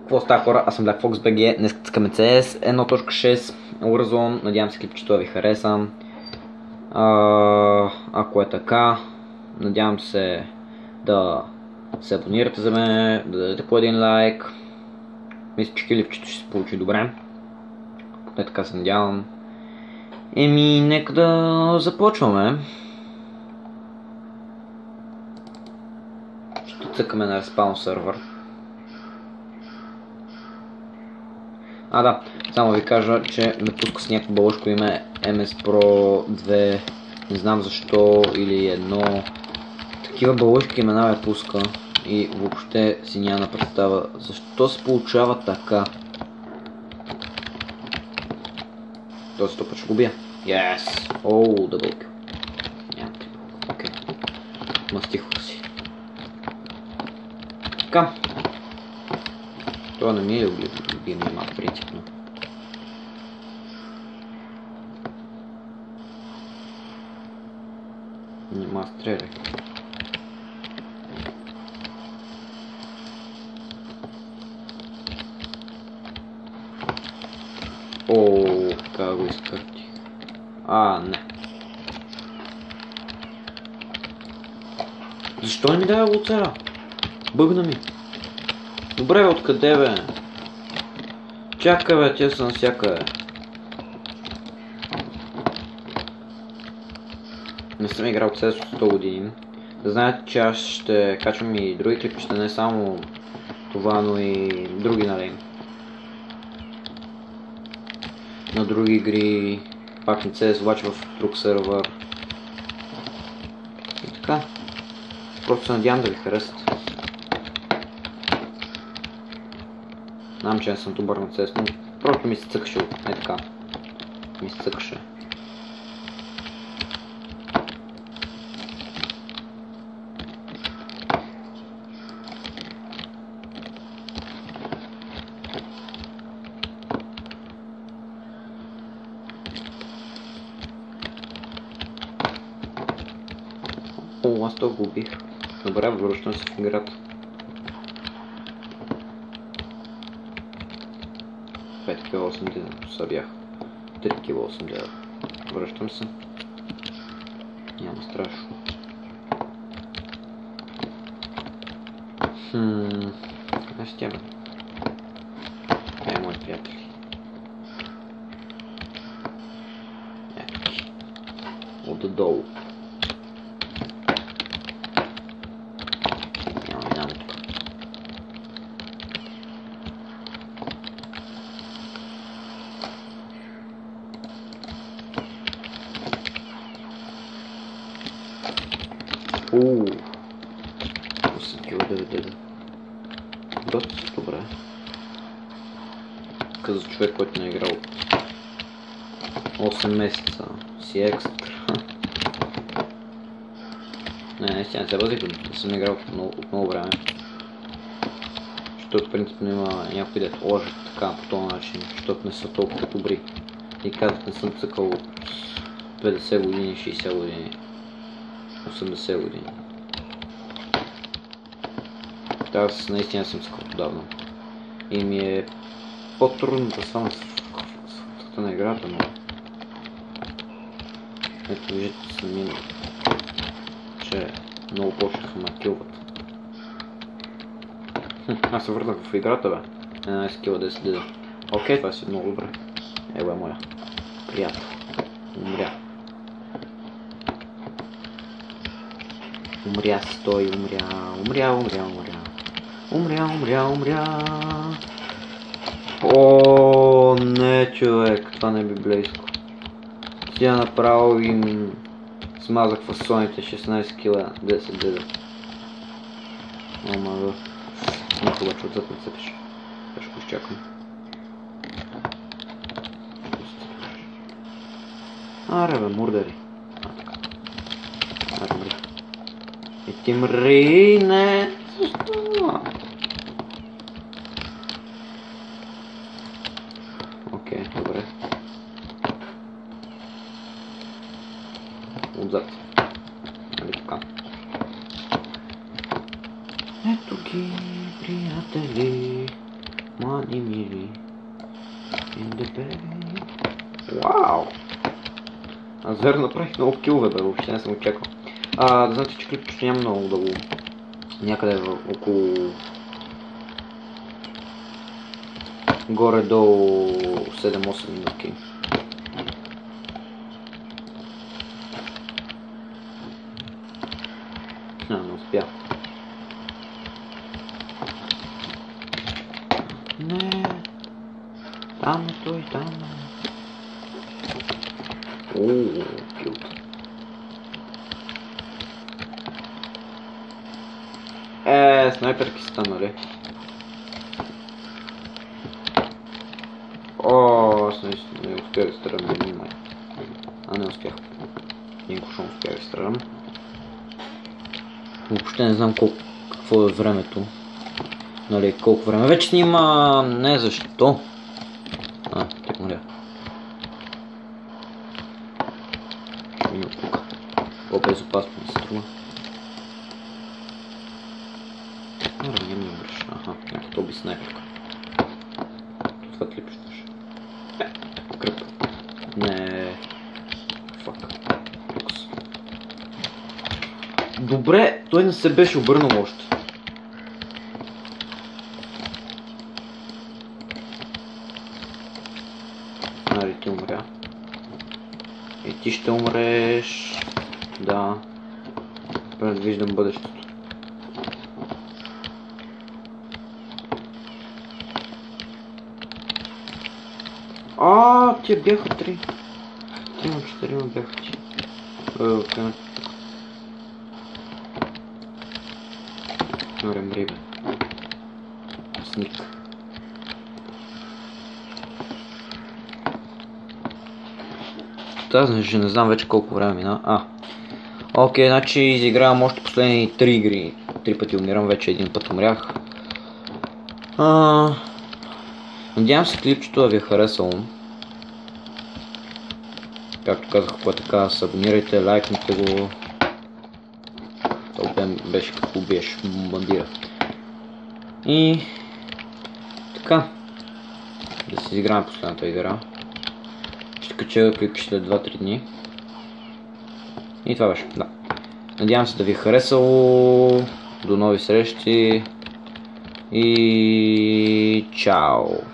Какво става, хора? Аз съм Black Fox BG, днес цъкаме CS 1.6 Warzone, надявам се клипчето ви хареса. Ако е така, надявам се да се абонирате за мен, да дадете по един лайк. Мисля, че клипчето ще се получи добре. Поне така се надявам. Нека да започваме. Ще цъкаме на респаун сервер. Да, само ви кажа, че ме пуска с някакво бълъжко име MS Pro 2, не знам защо, или едно. Такива бълъжки имена ме пуска и въобще си няма представа защо се получава така. Този път ще го бия. Yes! Оу, дъбълки. Няма трипъл. Окей. Мастихва си. Така. Това не ми е любимия мап, принципно. Нема стреляй. Ооо, така го изкърти. Не. Защо не ми дава луцера? Бъгна ми. Добре, бе, откъде, бе? Чакай, бе, тя са навсякъде. Не съм играл CS от 100 години. Да знаете, че аз ще качвам и други клипчета, не само това, но и други, нали. На други игри, пак на CS, обаче в друг сервер. И така. Просто се надявам да ви харесат. Знам, че не съм добър на CS, но просто ми се цъкаше, не така. Ми се цъкаше. Аз то го убих. Добре, връщам се в играта. 5 кг 8 дена, са бях. 3 кг 8 дена. Връщам се. Няма страшно. Аз тя бе. Мои приятели. Ето ги. Отдолу. Доста добре. Каза човек, който не е играл 8 месеца. Си екстра. Наистина се разлика, не съм играл от много време. Защото принципно има някои дето ложат така по този начин, защото не са толкова добри. И казват, не съм цъкал от 50 години, 60 години, 80 години. Аз наистина съм скоро отдавна. И ми е по-трудно да стана с фактата на играта, но... Ето виждате сами, че много почнаха ме килват. Аз се върнах в играта, бе. 11 кила 10 деда. Окей, това си много добре. Его е моя приятел. Умря. Умря си той, умря. О, не, човек, това не би близко. Тя направо им смазах фасоните 16 кила 10 деда. Ама много обаче отзад не цепиш. Ще го изчакам. Аре бе, мурдари. Така. Аре, мри. И ти мри, не. Защо? Окей, добре. Отзад. Нали така. Ето ги, приятели. и мили. Вау! Аз верно направих много килове, бе, въобще не съм очаквал. Да знаете, че клипчето няма много дълго. Някъде около... горе до 7-8 минутки. Не успях. Не. Там е той, там е. Килт. Снайперки са, нали? Аз наистина не успях да стрелям, внимай. Не успях. Един кушон успях да стрелям. Въобще не знам какво е времето. Нали, колко време. Вече снима... не защо. Так моля. Минал тук. По-безопасно ми се струва. Не ми обръща. Ето то би снайперка. Това клипщаш. Кръп. Не. Фак. Добре, той не се беше обърнал още. Нали, ти умря. И ти ще умреш. Да. Предвиждам бъдещето. Тия бяха 3. 3-4 бяха ти. Мри, бе. Сник. Тази не знам вече колко време мина. Окей, значи изигравам още последни 3 игри. 3 пъти умирам, вече един път умрях. Надявам се клипчето да ви е харесало. Както казах, ако е така, се абонирайте, лайкнете го. Това беше какво убиеш бомбандира. И така. Да си изиграем последната игра. Ще кача клип след 2-3 дни. И това беше, да. Надявам се да ви е харесало. До нови срещи. И чао!